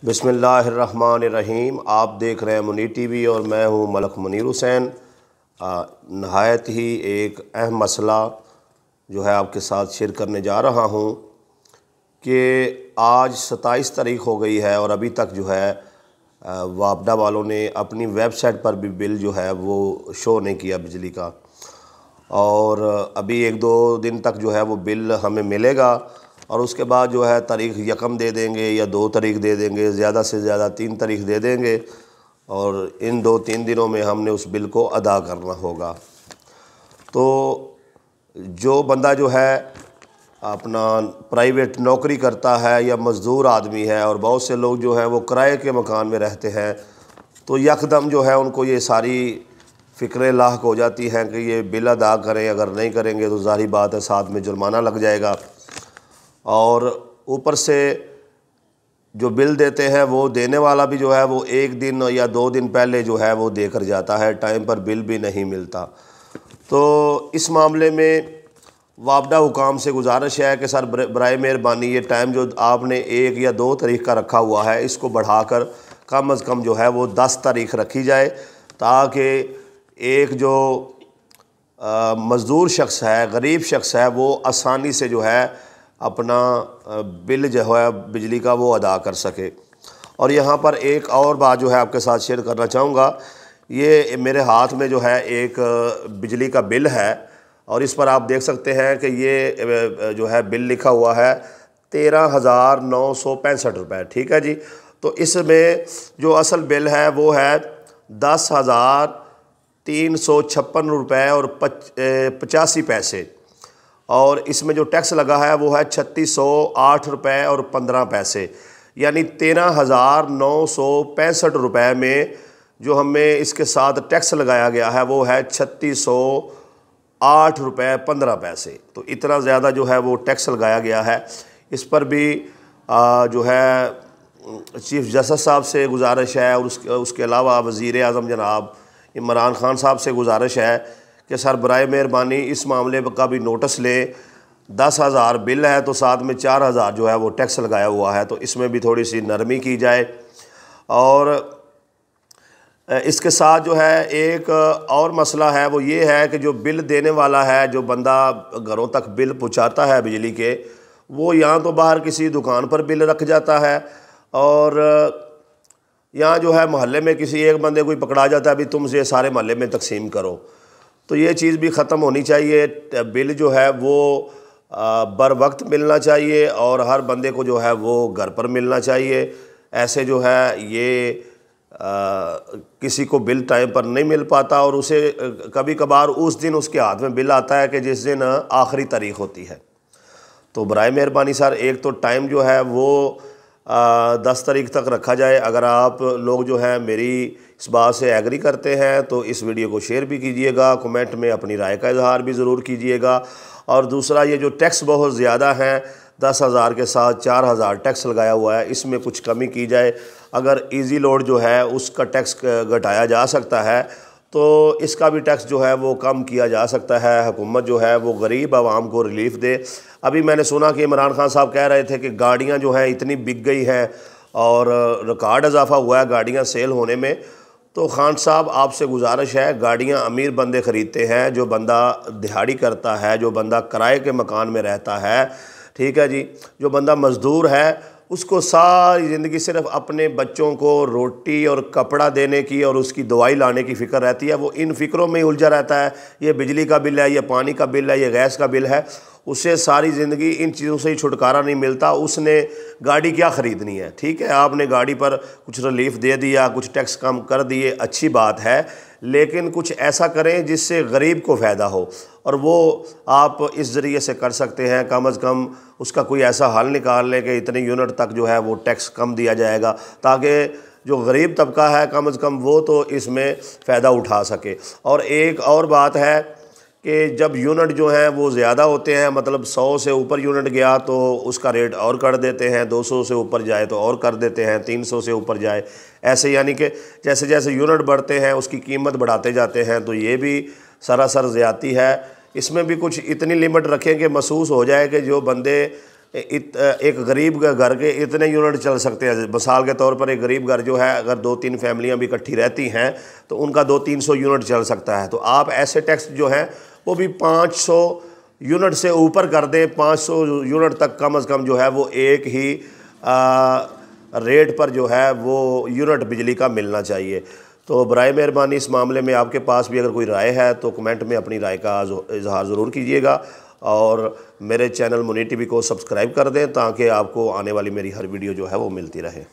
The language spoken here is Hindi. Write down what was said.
बिस्मिल्लाहिर्रहमानिर्रहीम। आप देख रहे हैं मुनीर टीवी और मैं हूं मलक मुनीर हुसैन। नहायत ही एक अहम मसला जो है आपके साथ शेयर करने जा रहा हूं कि आज 27 तारीख हो गई है और अभी तक जो है वापडा वालों ने अपनी वेबसाइट पर भी बिल जो है वो शो नहीं किया बिजली का, और अभी 1-2 दिन तक जो है वो बिल हमें मिलेगा और उसके बाद जो है तारीख यकम दे देंगे या 2 तारीख दे देंगे, ज़्यादा से ज़्यादा 3 तारीख दे देंगे और इन 2-3 दिनों में हमने उस बिल को अदा करना होगा। तो जो बंदा जो है अपना प्राइवेट नौकरी करता है या मज़दूर आदमी है, और बहुत से लोग जो हैं वो किराए के मकान में रहते हैं, तो यकदम जो है उनको ये सारी फ़िक्रें लाहक हो जाती हैं कि ये बिल अदा करें, अगर नहीं करेंगे तो ज़ाहिर बात है साथ में जुर्माना लग जाएगा। और ऊपर से जो बिल देते हैं वो देने वाला भी जो है वो 1 दिन या 2 दिन पहले जो है वो देकर जाता है, टाइम पर बिल भी नहीं मिलता। तो इस मामले में वापडा हुकाम से गुजारिश है कि सर बराए मेहरबानी ये टाइम जो आपने 1 या 2 तारीख का रखा हुआ है इसको बढ़ाकर कम अज़ कम जो है वो 10 तारीख रखी जाए, ताकि एक जो मज़दूर शख्स है, गरीब शख्स है, वो आसानी से जो है अपना बिल जो है बिजली का वो अदा कर सके। और यहाँ पर एक और बात जो है आपके साथ शेयर करना चाहूँगा। ये मेरे हाथ में जो है एक बिजली का बिल है और इस पर आप देख सकते हैं कि ये जो है बिल लिखा हुआ है 13,965 रुपये। ठीक है जी। तो इसमें जो असल बिल है वो है 10,356 रुपये और 85 पैसे, और इसमें जो टैक्स लगा है वो है 3608 रुपये और 15 पैसे, यानी 13,965 रुपये में जो हमें इसके साथ टैक्स लगाया गया है वो है 3608 रुपये 15 पैसे। तो इतना ज़्यादा जो है वो टैक्स लगाया गया है। इस पर भी जो है चीफ़ जस्टिस साहब से गुजारिश है और उसके अलावा वज़ीर आज़म जनाब इमरान खान साहब से गुजारिश है कि सर बराए मेहरबानी इस मामले का भी नोटिस लें। 10,000 बिल है तो साथ में 4,000 जो है वो टैक्स लगाया हुआ है, तो इसमें भी थोड़ी सी नरमी की जाए। और इसके साथ जो है एक और मसला है वो ये है कि जो बिल देने वाला है, जो बंदा घरों तक बिल पहुंचाता है बिजली के, वो यहाँ तो बाहर किसी दुकान पर बिल रख जाता है और यहाँ जो है मोहल्ले में किसी एक बंदे कोई पकड़ा जाता है, अभी तुम ये सारे मोहल्ले में तकसीम करो। तो ये चीज़ भी ख़त्म होनी चाहिए। बिल जो है वो बर वक्त मिलना चाहिए और हर बंदे को जो है वो घर पर मिलना चाहिए। ऐसे जो है ये किसी को बिल टाइम पर नहीं मिल पाता और उसे कभी कभार उस दिन उसके हाथ में बिल आता है कि जिस दिन आखिरी तारीख होती है। तो बराए मेहरबानी सर एक तो टाइम जो है वो 10 तारीख तक रखा जाए। अगर आप लोग जो है मेरी इस बात से एग्री करते हैं तो इस वीडियो को शेयर भी कीजिएगा, कमेंट में अपनी राय का इजहार भी ज़रूर कीजिएगा। और दूसरा, ये जो टैक्स बहुत ज़्यादा है, 10,000 के साथ 4,000 टैक्स लगाया हुआ है, इसमें कुछ कमी की जाए। अगर इजी लोड जो है उसका टैक्स घटाया जा सकता है तो इसका भी टैक्स जो है वो कम किया जा सकता है। हुकूमत जो है वो गरीब आवाम को रिलीफ दे। अभी मैंने सुना कि इमरान खान साहब कह रहे थे कि गाड़ियां जो हैं इतनी बिक गई हैं और रिकॉर्ड इजाफा हुआ है गाड़ियां सेल होने में। तो खान साहब आपसे गुजारिश है, गाड़ियां अमीर बंदे ख़रीदते हैं, जो बंदा दिहाड़ी करता है, जो बंदा किराए के मकान में रहता है, ठीक है जी, जो बंदा मज़दूर है, उसको सारी ज़िंदगी सिर्फ अपने बच्चों को रोटी और कपड़ा देने की और उसकी दवाई लाने की फ़िक्र रहती है। वो इन फ़िक्रों में ही उलझा रहता है। ये बिजली का बिल है, ये पानी का बिल है, ये गैस का बिल है। उसे सारी ज़िंदगी इन चीज़ों से ही छुटकारा नहीं मिलता। उसने गाड़ी क्या ख़रीदनी है, ठीक है, आपने गाड़ी पर कुछ रिलीफ दे दिया, कुछ टैक्स कम कर दिए, अच्छी बात है, लेकिन कुछ ऐसा करें जिससे गरीब को फ़ायदा हो, और वो आप इस ज़रिए से कर सकते हैं। कम अज़ कम उसका कोई ऐसा हल निकाल लें कि इतने यूनिट तक जो है वो टैक्स कम दिया जाएगा, ताकि जो गरीब तबका है कम अज़ कम वो तो इसमें फ़ायदा उठा सके। और एक और बात है कि जब यूनिट जो हैं वो ज़्यादा होते हैं, मतलब 100 से ऊपर यूनिट गया तो उसका रेट और कर देते हैं, 200 से ऊपर जाए तो और कर देते हैं, 300 से ऊपर जाए ऐसे, यानी कि जैसे जैसे यूनिट बढ़ते हैं उसकी कीमत बढ़ाते जाते हैं। तो ये भी सरासर ज़्यादती है। इसमें भी कुछ इतनी लिमिट रखें कि महसूस हो जाए कि जो बंदे एक गरीब घर के इतने यूनिट चल सकते हैं। मिसाल के तौर पर एक गरीब घर जो है, अगर 2-3 फैमिलियां भी इकट्ठी रहती हैं तो उनका 200-300 यूनिट चल सकता है। तो आप ऐसे टैक्स जो हैं वो भी 500 यूनिट से ऊपर कर दें। 500 यूनिट तक कम अज़ कम जो है वो एक ही रेट पर जो है वो यूनिट बिजली का मिलना चाहिए। तो बराए मेहरबानी इस मामले में आपके पास भी अगर कोई राय है तो कमेंट में अपनी राय का इजहार ज़रूर कीजिएगा, और मेरे चैनल मुनीर टीवी को सब्सक्राइब कर दें ताकि आपको आने वाली मेरी हर वीडियो जो है वो मिलती रहे।